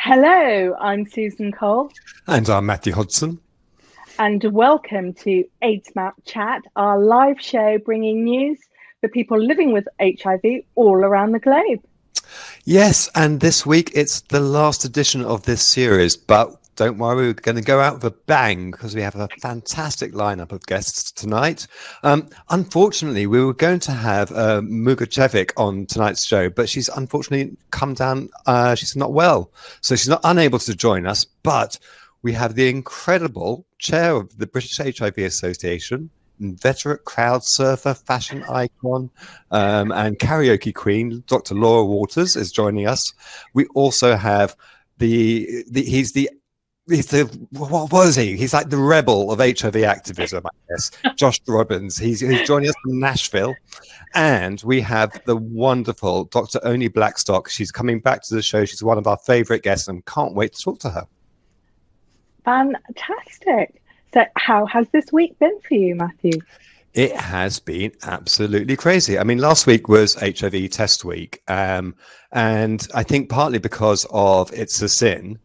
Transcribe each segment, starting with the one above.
Hello, I'm Susan Cole. And I'm Matthew Hodson. And welcome to aidsmapCHAT, our live show bringing news for people living with HIV all around the globe. Yes, and this week it's the last edition of this series, but don't worry, we're going to go out with a bang because we have a fantastic lineup of guests tonight. Unfortunately, we were going to have Mugacevic on tonight's show, but she's unfortunately come down. She's not well, so she's not unable to join us. But we have the incredible chair of the British HIV Association, inveterate crowd surfer, fashion icon, and karaoke queen, Dr. Laura Waters, is joining us. We also have what was he? He's like the rebel of HIV activism, I guess. Josh Robbins. He's joining us from Nashville. And we have the wonderful Dr. Oni Blackstock. She's coming back to the show. She's one of our favorite guests and can't wait to talk to her. Fantastic. So how has this week been for you, Matthew? It has been absolutely crazy. I mean, last week was HIV test week. And I think partly because of It's a Sin,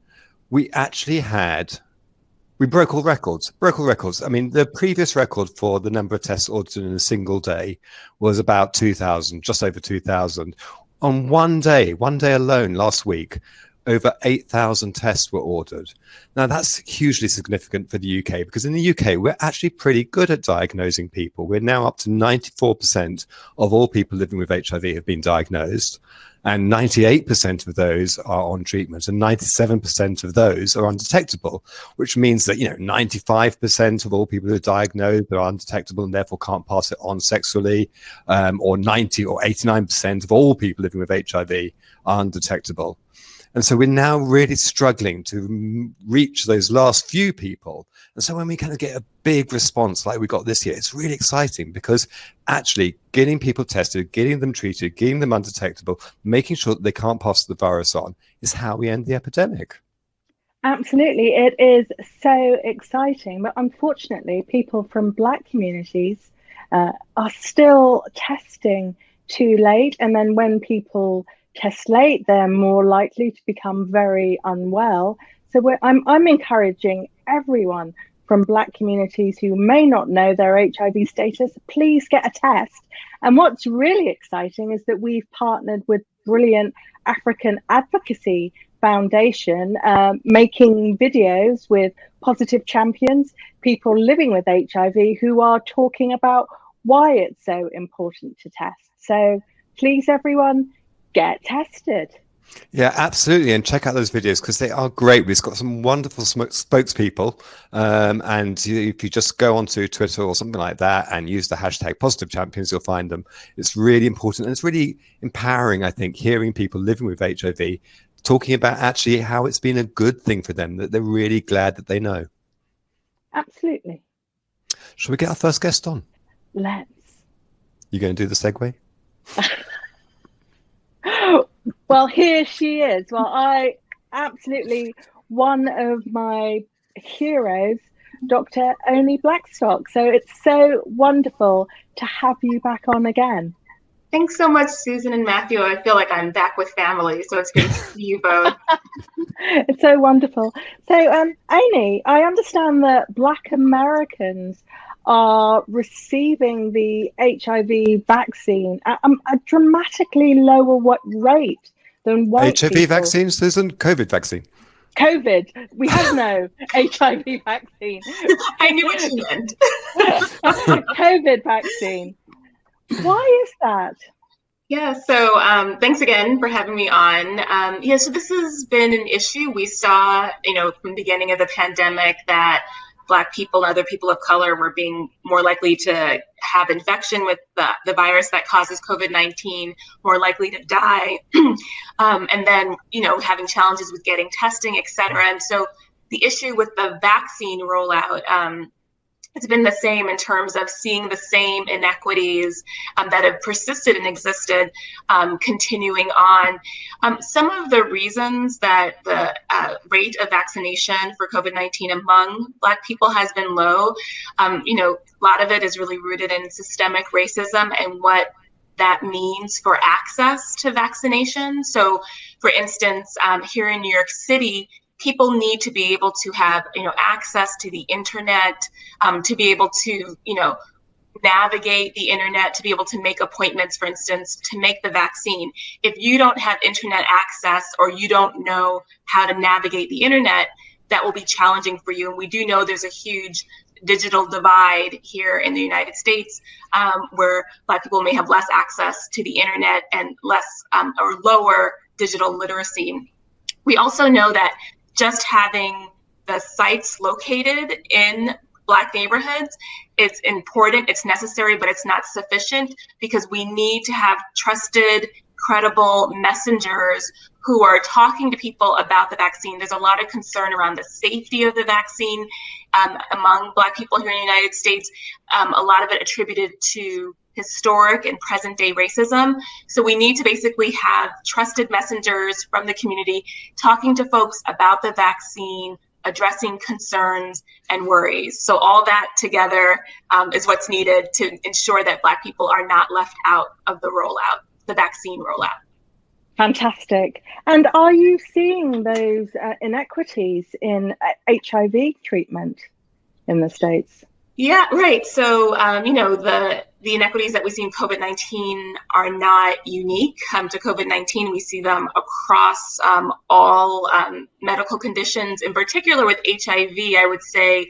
we broke all records. I mean, the previous record for the number of tests ordered in a single day was about 2,000, just over 2,000. On one day alone last week, over 8,000 tests were ordered. Now, that's hugely significant for the UK because in the UK, we're actually pretty good at diagnosing people. We're now up to 94% of all people living with HIV have been diagnosed. And 98% of those are on treatment, and 97% of those are undetectable, which means that 95% of all people who are diagnosed are undetectable and therefore can't pass it on sexually, or 90 or 89% of all people living with HIV are undetectable. And so we're now really struggling to reach those last few people. And so when we kind of get a big response like we got this year, it's really exciting because actually getting people tested, getting them treated, getting them undetectable, making sure that they can't pass the virus on is how we end the epidemic. Absolutely. It is so exciting. But unfortunately, people from Black communities are still testing too late. And then when people test late, they're more likely to become very unwell. So I'm encouraging everyone from Black communities who may not know their HIV status, please get a test. And what's really exciting is that we've partnered with brilliant African Advocacy Foundation, making videos with positive champions, people living with HIV who are talking about why it's so important to test. So please, everyone, get tested. Yeah, absolutely. And check out those videos because they are great. We've got some wonderful spokespeople. And if you just go onto Twitter or something like that and use the hashtag positive champions, you'll find them. It's really important. And it's really empowering, I think, hearing people living with HIV talking about actually how it's been a good thing for them, that they're really glad that they know. Absolutely. Shall we get our first guest on? Let's. You going to do the segue? Well, here she is. Well, one of my heroes, Dr. Oni Blackstock. So it's so wonderful to have you back on again. Thanks so much, Susan and Matthew. I feel like I'm back with family, so it's good to see you both. It's so wonderful. So, Oni, I understand that Black Americans are receiving the HIV vaccine at a dramatically lower rate than white HIV people. vaccine, Susan? COVID vaccine. COVID. We have no HIV vaccine. I knew what you meant. COVID vaccine. Why is that? Yeah, so thanks again for having me on. So this has been an issue. We saw, from the beginning of the pandemic that Black people and other people of color were being more likely to have infection with the virus that causes COVID-19, more likely to die, and then, having challenges with getting testing, et cetera. And so the issue with the vaccine rollout, it's been the same in terms of seeing the same inequities that have persisted and existed, continuing on. Some of the reasons that the rate of vaccination for COVID-19 among Black people has been low, a lot of it is really rooted in systemic racism and what that means for access to vaccination. So, for instance, here in New York City, people need to be able to have, access to the internet, to be able to, navigate the internet, to be able to make appointments, for instance, to make the vaccine. If you don't have internet access or you don't know how to navigate the internet, that will be challenging for you. And we do know there's a huge digital divide here in the United States, where Black people may have less access to the internet and less or lower digital literacy. We also know that just having the sites located in Black neighborhoods, it's important, it's necessary, but it's not sufficient, because we need to have trusted, credible messengers who are talking to people about the vaccine. There's a lot of concern around the safety of the vaccine among Black people here in the United States, a lot of it attributed to historic and present day racism. So we need to basically have trusted messengers from the community talking to folks about the vaccine, addressing concerns and worries. So all that together is what's needed to ensure that Black people are not left out of the rollout, the vaccine rollout. Fantastic. And are you seeing those inequities in HIV treatment in the States? Yeah, right. So, the inequities that we see in COVID-19 are not unique to COVID-19. We see them across all medical conditions. In particular with HIV, I would say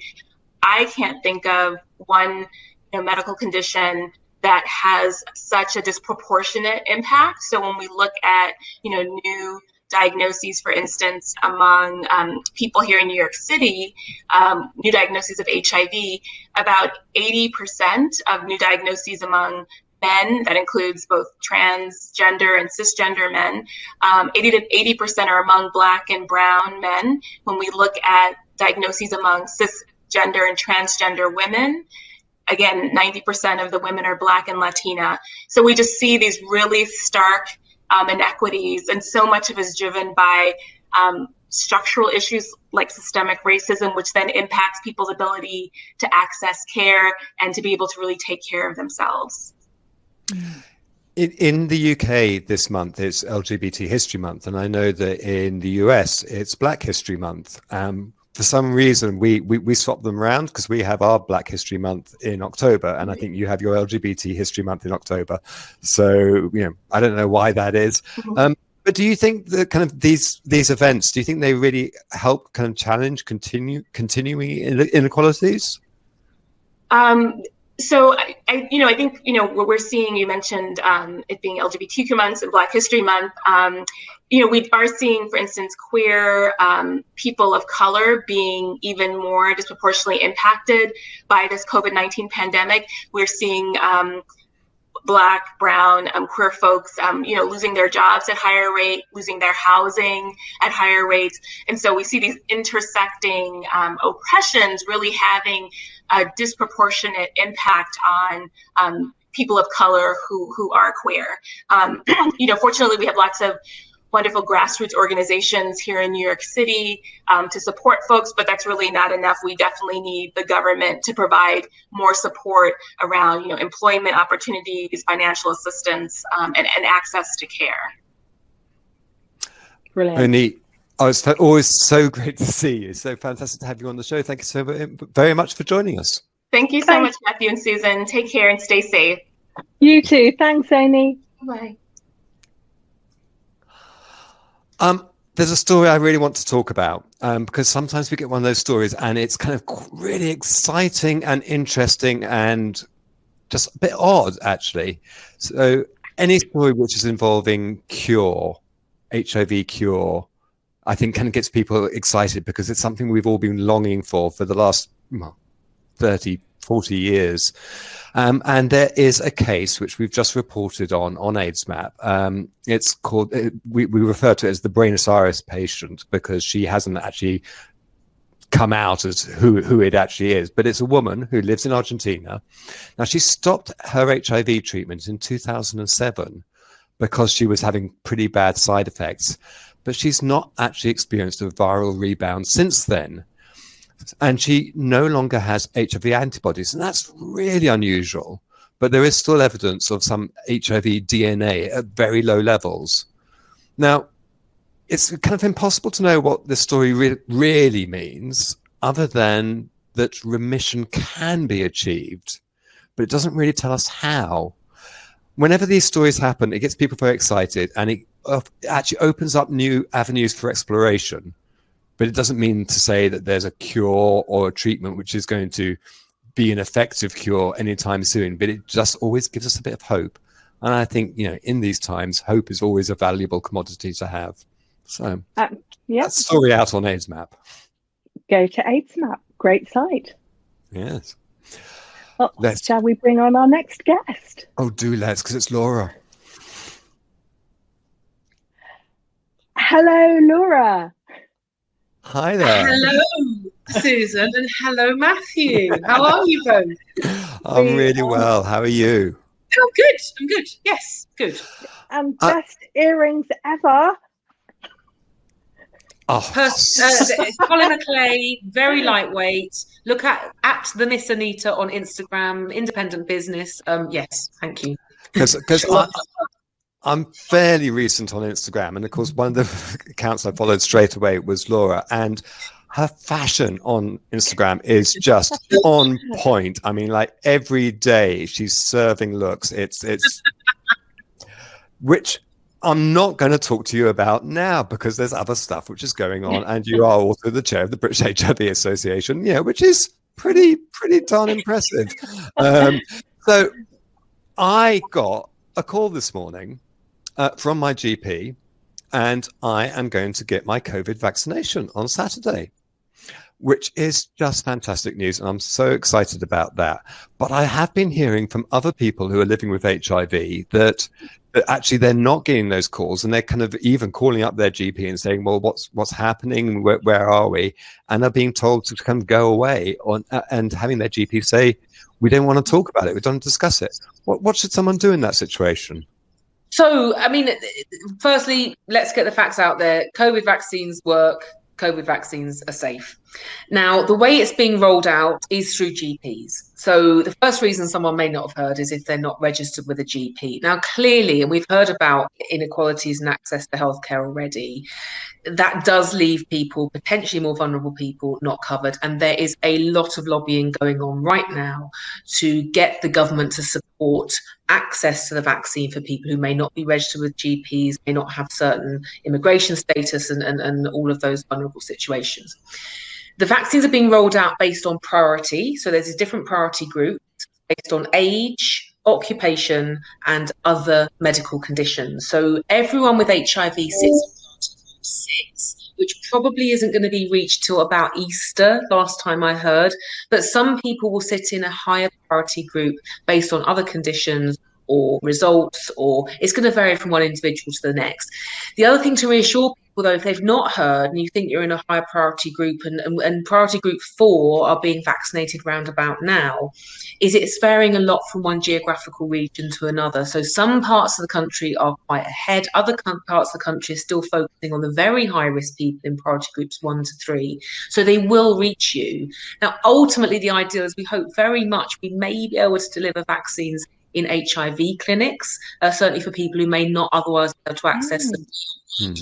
I can't think of one medical condition that has such a disproportionate impact. So when we look at, new diagnoses, for instance, among people here in New York City, new diagnoses of HIV, about 80% of new diagnoses among men, that includes both transgender and cisgender men, 80% are among Black and brown men. When we look at diagnoses among cisgender and transgender women, again, 90% of the women are Black and Latina. So we just see these really stark inequities, and so much of it is driven by structural issues like systemic racism, which then impacts people's ability to access care and to be able to really take care of themselves. In the UK this month, it's LGBT History Month, and I know that in the US, it's Black History Month. For some reason, we swap them around, because we have our Black History Month in October, and I think you have your LGBT History Month in October. So, I don't know why that is. But do you think that kind of these events, do you think they really help kind of challenge continuing inequalities? So I think what we're seeing, you mentioned it being LGBTQ months and Black History Month. We are seeing, for instance, queer people of color being even more disproportionately impacted by this COVID-19 pandemic. We're seeing Black, brown, queer folks, losing their jobs at higher rate, losing their housing at higher rates. And so we see these intersecting oppressions really having a disproportionate impact on people of color who are queer. Fortunately, we have lots of wonderful grassroots organizations here in New York City to support folks, but that's really not enough. We definitely need the government to provide more support around, employment opportunities, financial assistance, and access to care. Brilliant. Oni, it's always so great to see you. So fantastic to have you on the show. Thank you so very much for joining us. Thank you so much, Matthew and Susan. Take care and stay safe. You too. Thanks, Oni. Bye. There's a story I really want to talk about, because sometimes we get one of those stories and it's kind of really exciting and interesting and just a bit odd, actually. So any story which is involving cure, HIV cure, I think kind of gets people excited, because it's something we've all been longing for the last 30, 40 years. And there is a case which we've just reported on aidsmap. It's called, we refer to it as the Buenos Aires patient, because she hasn't actually come out as who it actually is. But it's a woman who lives in Argentina. Now, she stopped her HIV treatment in 2007 because she was having pretty bad side effects. But she's not actually experienced a viral rebound since then. And she no longer has HIV antibodies. And that's really unusual, but there is still evidence of some HIV DNA at very low levels. Now, it's kind of impossible to know what this story really means, other than that remission can be achieved, but it doesn't really tell us how. Whenever these stories happen, it gets people very excited, and it actually opens up new avenues for exploration. But it doesn't mean to say that there's a cure or a treatment which is going to be an effective cure anytime soon. But it just always gives us a bit of hope. And I think, in these times, hope is always a valuable commodity to have. So that story out on AIDSmap. Go to AIDSmap. Great site. Yes. Well, shall we bring on our next guest? Oh, do let's, because it's Laura. Hello, Laura. Hi there. Hello, Susan, and hello, Matthew. How are you both? I'm really well. How are you? Oh, good. I'm good. Yes, good. And best earrings ever. Polymer clay, very lightweight. Look at the Miss Anita on Instagram, independent business. Yes, thank you. Because I'm fairly recent on Instagram, and of course, one of the accounts I followed straight away was Laura, and her fashion on Instagram is just on point. I mean, like every day she's serving looks. It's which I'm not going to talk to you about now, because there's other stuff which is going on, and you are also the chair of the British HIV Association, which is pretty darn impressive. So I got a call this morning from my GP, and I am going to get my COVID vaccination on Saturday, which is just fantastic news, and I'm so excited about that. But I have been hearing from other people who are living with HIV that actually they're not getting those calls, and they're kind of even calling up their GP and saying, well, what's happening? Where are we? And they're being told to kind of go away and having their GP say, we don't want to talk about it. We don't discuss it. What should someone do in that situation? So, I mean, firstly, let's get the facts out there. COVID vaccines work. COVID vaccines are safe. Now, the way it's being rolled out is through GPs. So the first reason someone may not have heard is if they're not registered with a GP. Now, clearly, and we've heard about inequalities in access to healthcare already, that does leave people, potentially more vulnerable people, not covered. And there is a lot of lobbying going on right now to get the government to support access to the vaccine for people who may not be registered with GPs, may not have certain immigration status, and all of those vulnerable situations. The vaccines are being rolled out based on priority. So there's a different priority group based on age, occupation, and other medical conditions. So everyone with HIV sits in 6, which probably isn't going to be reached till about Easter, last time I heard. But some people will sit in a higher priority group based on other conditions or results, or it's going to vary from one individual to the next. The other thing to reassure people, though, if they've not heard and you think you're in a higher priority group and priority group 4 are being vaccinated round about now, is it's varying a lot from one geographical region to another. So some parts of the country are quite ahead. Other parts of the country are still focusing on the very high risk people in priority groups 1 to 3. So they will reach you. Now, ultimately, the idea is we hope very much we may be able to deliver vaccines in HIV clinics, certainly for people who may not otherwise be able to access them. There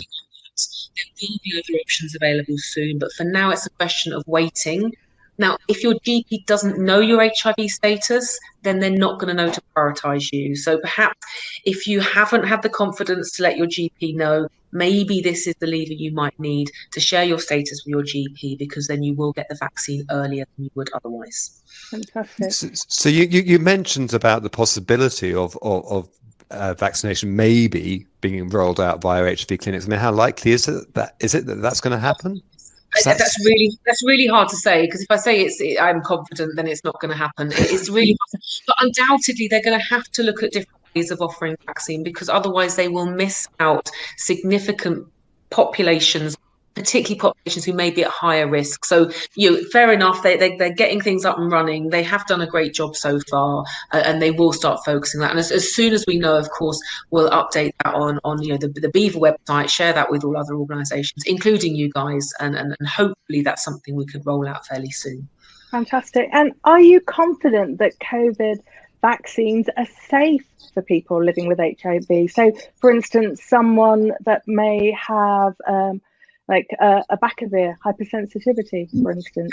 will be other options available soon, but for now it's a question of waiting. Now, if your GP doesn't know your HIV status, then they're not going to know to prioritise you. So perhaps if you haven't had the confidence to let your GP know, maybe this is the lever you might need to share your status with your GP, because then you will get the vaccine earlier than you would otherwise. Fantastic. So you mentioned about the possibility of vaccination maybe being rolled out via HIV clinics. I mean, how likely is it that's going to happen? That's really hard to say, because if I say I'm confident, then it's not going to happen. It's really hard. But undoubtedly, they're going to have to look at different ways of offering vaccine, because otherwise they will miss out significant populations, particularly populations who may be at higher risk. So, fair enough, they're getting things up and running. They have done a great job so far, and they will start focusing on that. And as soon as we know, of course, we'll update that on the Beaver website, share that with all other organisations, including you guys, and hopefully that's something we could roll out fairly soon. Fantastic. And are you confident that COVID vaccines are safe for people living with HIV. So, for instance, someone that may have like a back of ear hypersensitivity, for instance.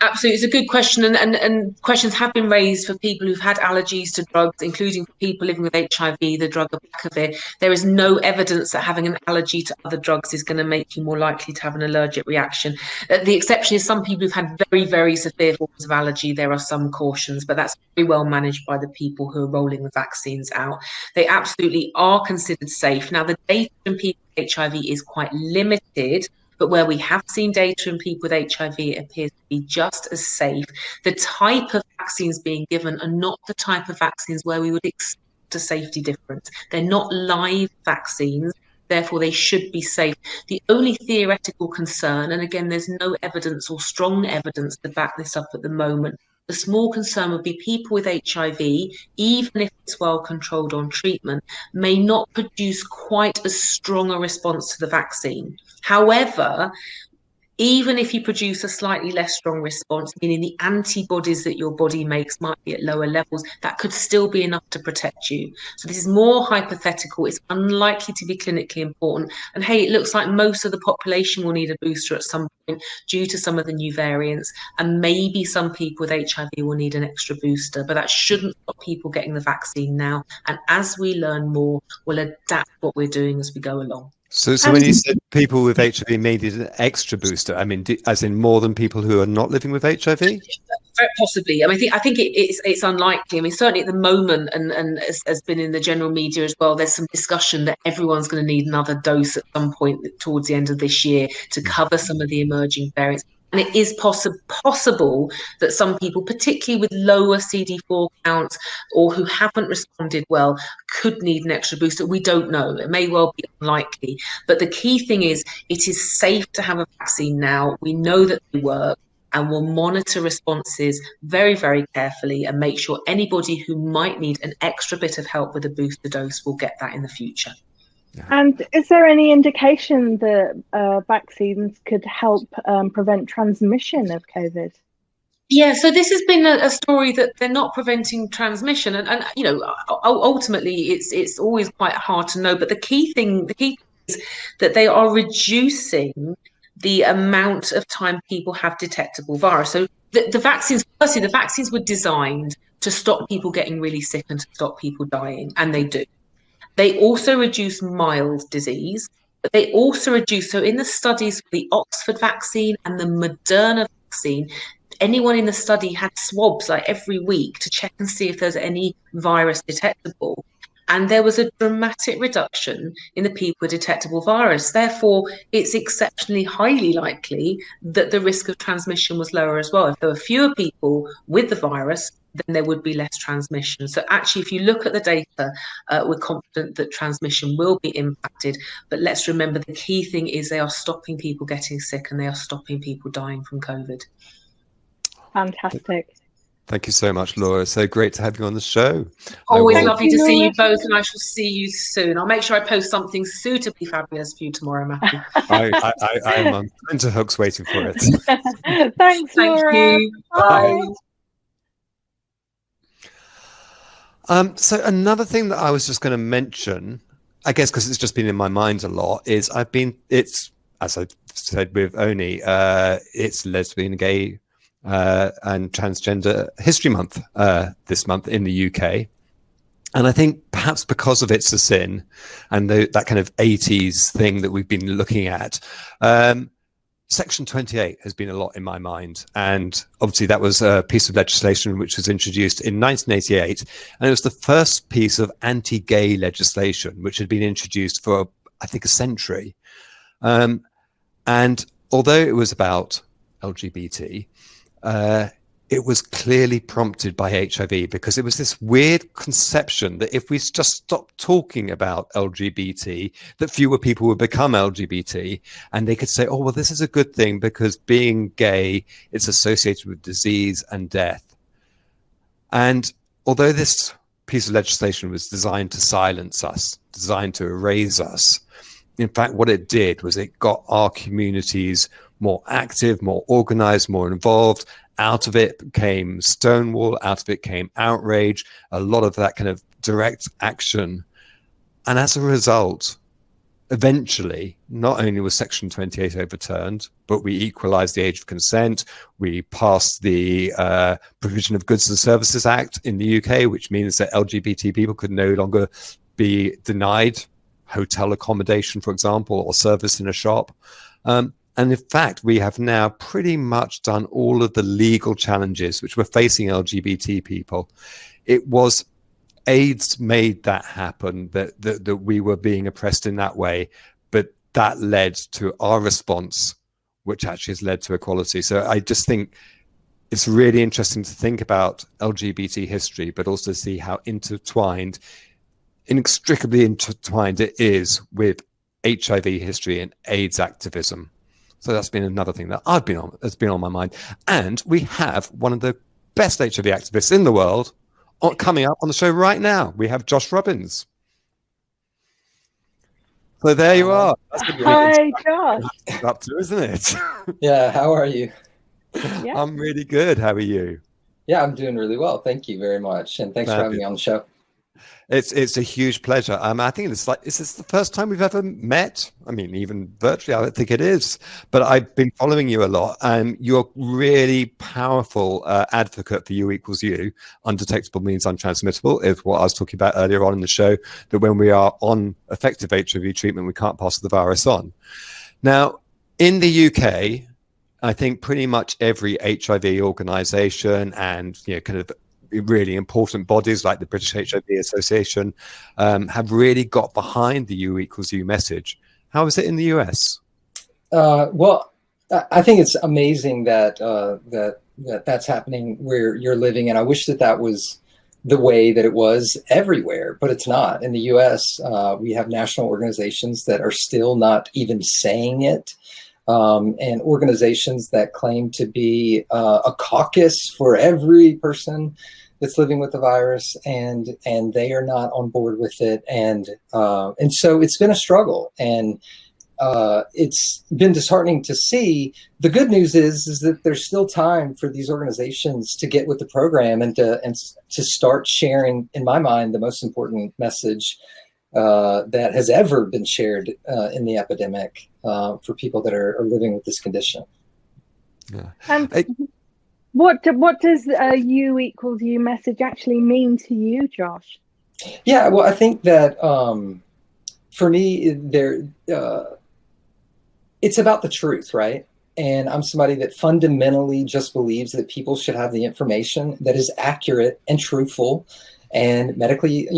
Absolutely, it's a good question, and questions have been raised for people who've had allergies to drugs, including for people living with HIV, the drug Abacavir. There is no evidence that having an allergy to other drugs is going to make you more likely to have an allergic reaction. The exception is some people who've had very, very severe forms of allergy. There are some cautions, but that's very well managed by the people who are rolling the vaccines out. They absolutely are considered safe. Now, the data in people with HIV is quite limited, but where we have seen data in people with HIV, it appears to be just as safe. The type of vaccines being given are not the type of vaccines where we would expect a safety difference. They're not live vaccines, therefore they should be safe. The only theoretical concern, and again, there's no evidence or strong evidence to back this up at the moment, the small concern would be people with HIV, even if it's well controlled on treatment, may not produce quite as strong a response to the vaccine. However, even if you produce a slightly less strong response, meaning the antibodies that your body makes might be at lower levels, that could still be enough to protect you. So this is more hypothetical. It's unlikely to be clinically important. And hey, it looks like most of the population will need a booster at some point due to some of the new variants. And maybe some people with HIV will need an extra booster, but that shouldn't stop people getting the vaccine now. And as we learn more, we'll adapt what we're doing as we go along. So when you said people with HIV may need an extra booster, I mean, as in more than people who are not living with HIV? Possibly. I mean, I think it's unlikely. I mean, certainly at the moment, and has been in the general media as well, there's some discussion that everyone's going to need another dose at some point towards the end of this year to cover some of the emerging variants. And it is possible that some people, particularly with lower CD4 counts or who haven't responded well, could need an extra booster. We don't know. It may well be unlikely. But the key thing is it is safe to have a vaccine now. We know that they work, and we'll monitor responses very, very carefully and make sure anybody who might need an extra bit of help with a booster dose will get that in the future. And is there any indication that vaccines could help prevent transmission of COVID? Yeah, so this has been a story that they're not preventing transmission, and you know, ultimately it's always quite hard to know. But the key thing is that they are reducing the amount of time people have detectable virus. So the vaccines, firstly, the vaccines were designed to stop people getting really sick and to stop people dying, and they do. They also reduce mild disease, but they also reduce, so in the studies for the Oxford vaccine and the Moderna vaccine, anyone in the study had swabs like every week to check and see if there's any virus detectable. And there was a dramatic reduction in the people with detectable virus. Therefore, it's exceptionally highly likely that the risk of transmission was lower as well. If there were fewer people with the virus, then there would be less transmission. So actually, if you look at the data, we're confident that transmission will be impacted. But let's remember the key thing is they are stopping people getting sick and they are stopping people dying from COVID. Fantastic. Thank you so much, Laura. So great to have you on the show. Always lovely to see you both, and I shall see you soon. I'll make sure I post something suitably fabulous for you tomorrow, Matthew. I am on tenterhooks waiting for it. Thanks, Laura. Thank you. Bye. So another thing that I was just going to mention, I guess because it's just been in my mind a lot, is it's, as I said with Oni, it's lesbian, gay, and transgender history month this month in the UK. And I think perhaps because of It's a Sin and that kind of 80s thing that we've been looking at, Section 28 has been a lot in my mind. And obviously that was a piece of legislation which was introduced in 1988. And it was the first piece of anti-gay legislation which had been introduced for, I think, a century. And although it was about LGBT, it was clearly prompted by HIV, because it was this weird conception that if we just stopped talking about LGBT, that fewer people would become LGBT, and they could say, oh, well, this is a good thing because being gay is associated with disease and death. And although this piece of legislation was designed to silence us, designed to erase us, in fact, what it did was it got our communities more active, more organized, more involved, out of it came Stonewall, out of it came outrage, a lot of that kind of direct action. And as a result, eventually, not only was Section 28 overturned, but we equalized the age of consent. We passed the Provision of Goods and Services Act in the UK, which means that LGBT people could no longer be denied hotel accommodation, for example, or service in a shop. And in fact, we have now pretty much done all of the legal challenges which were facing LGBT people. It was AIDS made that happen, that we were being oppressed in that way, but that led to our response, which actually has led to equality. So I just think it's really interesting to think about LGBT history, but also see how inextricably intertwined it is with HIV history and AIDS activism. So that's been another thing that has been on my mind. And we have one of the best HIV activists in the world coming up on the show right now. We have Josh Robbins. So there you are. Hi, Josh. Up to, isn't it? Yeah, how are you? Yeah. I'm really good. How are you? Yeah, I'm doing really well. Thank you very much. And thanks for having me on the show. It's a huge pleasure. I think is this the first time we've ever met? I mean, even virtually, I don't think it is. But I've been following you a lot, and you're really powerful advocate for U equals U. Undetectable means untransmittable is what I was talking about earlier on in the show, that when we are on effective HIV treatment, we can't pass the virus on. Now, in the UK, I think pretty much every HIV organization and, kind of really important bodies like the British HIV Association have really got behind the U equals U message. How is it in the US? Well, I think it's amazing that that's happening where you're living, and I wish that was the way that it was everywhere, but it's not. In the US, we have national organizations that are still not even saying it, and organizations that claim to be a caucus for every person that's living with the virus, and they are not on board with it, and so it's been a struggle, and it's been disheartening to see. The good news is that there's still time for these organizations to get with the program and to start sharing, in my mind, the most important message that has ever been shared in the epidemic for people that are living with this condition. Yeah. What does U equals U message actually mean to you, Josh? Yeah, well, I think that for me, it's about the truth, right? And I'm somebody that fundamentally just believes that people should have the information that is accurate and truthful and medically,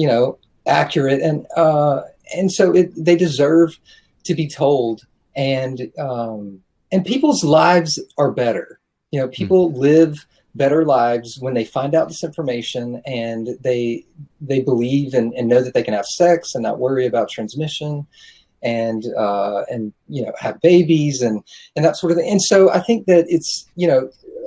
accurate, and so they deserve to be told, and people's lives are better. People live better lives when they find out this information, and they believe and know that they can have sex and not worry about transmission, and have babies and that sort of thing. And so I think that it's,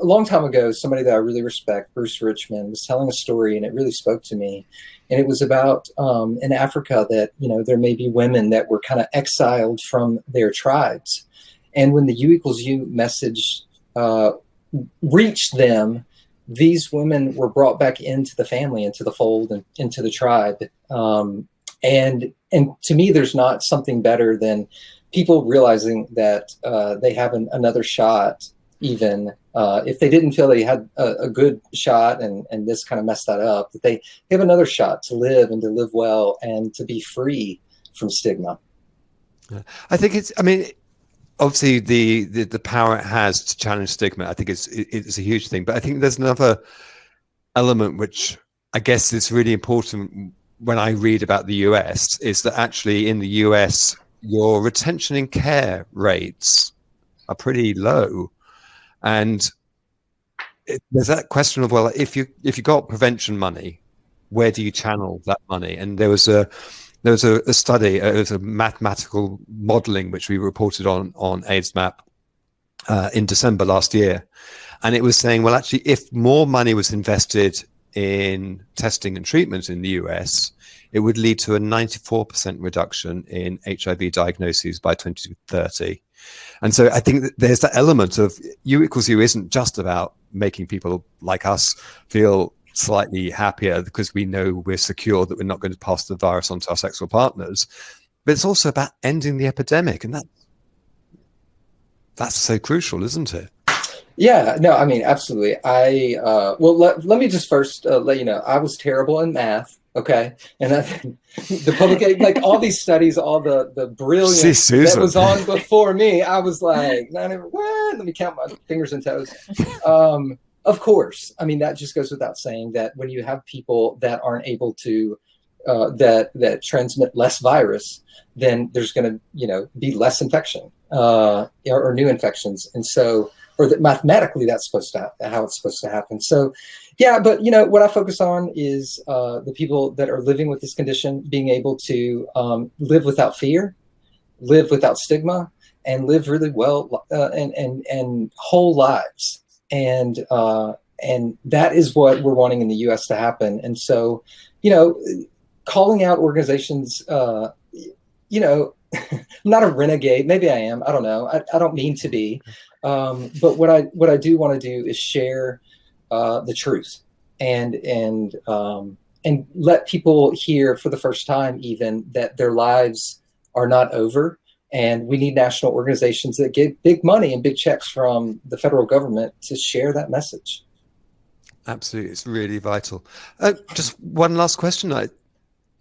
a long time ago, somebody that I really respect, Bruce Richmond, was telling a story, and it really spoke to me. And it was about in Africa that, there may be women that were kind of exiled from their tribes. And when the U equals U message reached them, these women were brought back into the family, into the fold, and into the tribe. And to me, there's not something better than people realizing that they have another shot, even if they didn't feel they had a good shot, and this kind of messed that up, that they have another shot to live and to live well and to be free from stigma. I think obviously the power it has to challenge stigma, I think it's a huge thing. But I think there's another element which I guess is really important when I read about the US, is that actually in the US, your retention in care rates are pretty low. And there's that question of, well, if you got prevention money, where do you channel that money? And there was a study, it was a mathematical modeling which we reported on aidsmap in December last year, and it was saying, well, actually, if more money was invested in testing and treatment in the US, it would lead to a 94% reduction in HIV diagnoses by 2030. And so I think that there's that element of U equals U isn't just about making people like us feel slightly happier because we know we're secure that we're not going to pass the virus on to our sexual partners, but it's also about ending the epidemic. And that's so crucial, isn't it? Yeah, no, I mean, absolutely. Let me just first let you know, I was terrible in math. Okay. And the public, like all these studies, all the brilliance that was on before me, I was like, let me count my fingers and toes. Of course. I mean, that just goes without saying that when you have people that aren't able to, that transmit less virus, then there's going to, be less infection or new infections. And so, or that mathematically that's how it's supposed to happen. So, yeah, but what I focus on is the people that are living with this condition being able to live without fear, live without stigma, and live really well and whole lives. And that is what we're wanting in the U.S. to happen. And so, calling out organizations, I'm not a renegade. Maybe I am. I don't know. I don't mean to be. But what I do want to do is share the truth and let people hear for the first time even that their lives are not over. And we need national organizations that get big money and big checks from the federal government to share that message. Absolutely. It's really vital. Just one last question.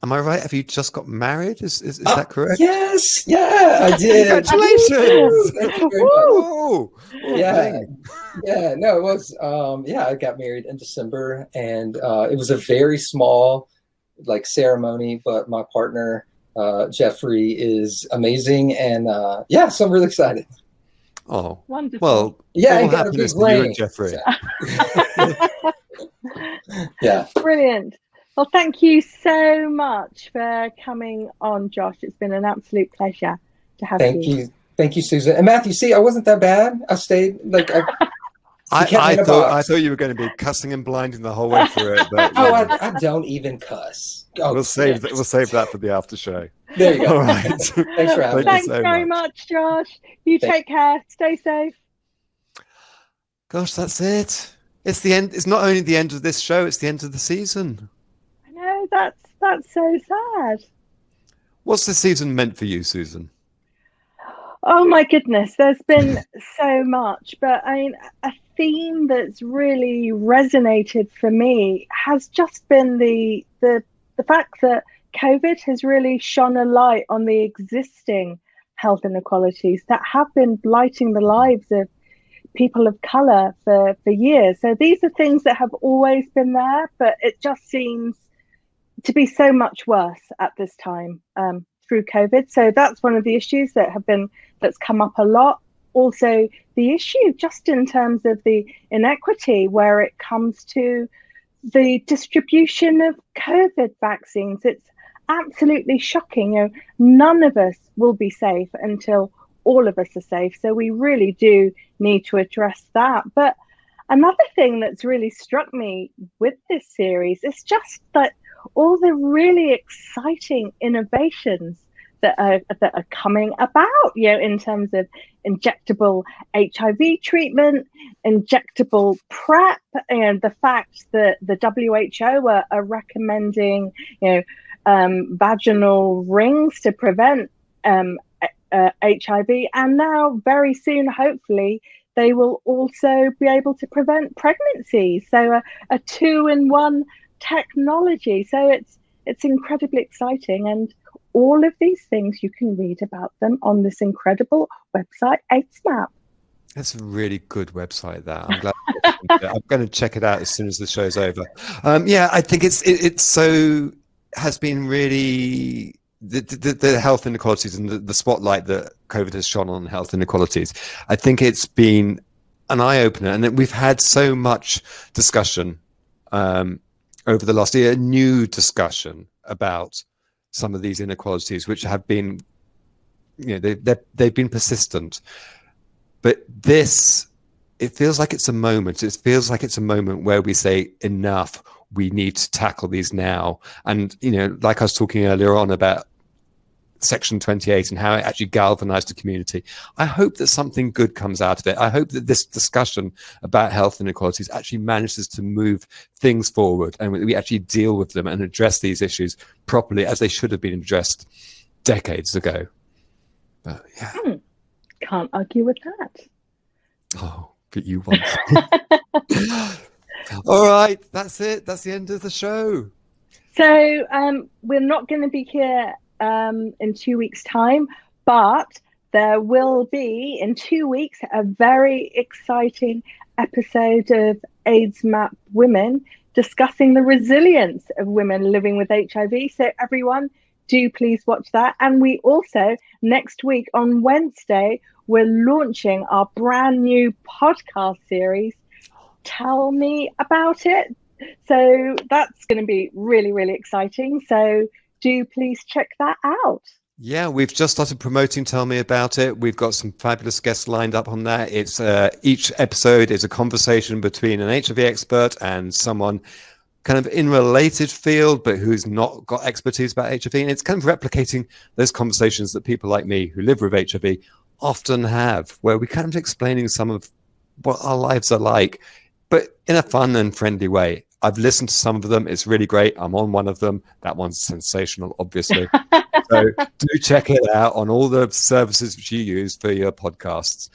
Am I right? Have you just got married? Is that correct? Yes. Yeah, I did. Congratulations. Thank you very much. Yeah. No, it was, I got married in December, and it was a very small, ceremony, but my partner, Jeffrey, is amazing. And so I'm really excited. Oh, wonderful. Well, yeah, all happiness to you and Jeffrey. Yeah. Brilliant. Well, thank you so much for coming on, Josh. It's been an absolute pleasure to have you. Thank you, Susan. And Matthew, see, I wasn't that bad. I stayed I thought you were going to be cussing and blinding the whole way through it. But, I don't even cuss. We'll save that for the after show. There you go. All right. Thanks for having me. Thanks very much, Josh. You take care. Stay safe. Gosh, that's it. It's the end. It's not only the end of this show, it's the end of the season. I know, that's so sad. What's the season meant for you, Susan? Oh my goodness, there's been so much, but I mean, a theme that's really resonated for me has just been the fact that COVID has really shone a light on the existing health inequalities that have been blighting the lives of people of colour for years. So these are things that have always been there, but it just seems to be so much worse at this time through COVID. So that's one of the issues that's come up a lot. Also, the issue just in terms of the inequity where it comes to the distribution of COVID vaccines. It's absolutely shocking. None of us will be safe until all of us are safe. So we really do need to address that. But another thing that's really struck me with this series is just that all the really exciting innovations that are coming about, in terms of injectable HIV treatment, injectable PrEP, and the fact that the WHO are recommending, vaginal rings to prevent HIV, and now very soon, hopefully, they will also be able to prevent pregnancy. So a two-in-one technology. So it's incredibly exciting, and all of these things, you can read about them on this incredible website, aidsmap. That's a really good website. That I'm glad. I'm going to check it out as soon as the show's over. I think it's so has been really the health inequalities and the spotlight that COVID has shone on health inequalities. I think it's been an eye opener, and that we've had so much discussion over the last year, new discussion about some of these inequalities, which have been, they've been persistent. But it feels like it's a moment. It feels like it's a moment where we say, enough, we need to tackle these now. And, like I was talking earlier on about Section 28 and how it actually galvanized the community. I hope that something good comes out of it. I hope that this discussion about health inequalities actually manages to move things forward, and we actually deal with them and address these issues properly as they should have been addressed decades ago. But yeah. Can't argue with that. Oh, but you want. All right, that's it. That's the end of the show. So we're not going to be here in 2 weeks' time, but there will be in 2 weeks a very exciting episode of AIDS Map Women discussing the resilience of women living with HIV. So everyone, do please watch that. And we also, next week on Wednesday, we're launching our brand new podcast series, Tell Me About It. So that's going to be really, really exciting. So do please check that out. Yeah, we've just started promoting Tell Me About It. We've got some fabulous guests lined up on that. It's each episode is a conversation between an HIV expert and someone kind of in related field, but who's not got expertise about HIV. And it's kind of replicating those conversations that people like me who live with HIV often have, where we're kind of explaining some of what our lives are like, but in a fun and friendly way. I've listened to some of them. It's really great. I'm on one of them. That one's sensational, obviously. So do check it out on all the services which you use for your podcasts.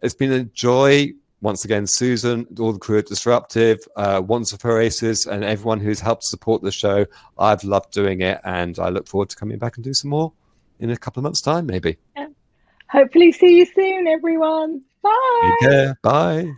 It's been a joy. Once again, Susan, all the crew at Disruptive, Wandsworth Oasis, and everyone who's helped support the show. I've loved doing it, and I look forward to coming back and do some more in a couple of months' time, maybe. Yeah. Hopefully see you soon, everyone. Bye. Take care. Bye.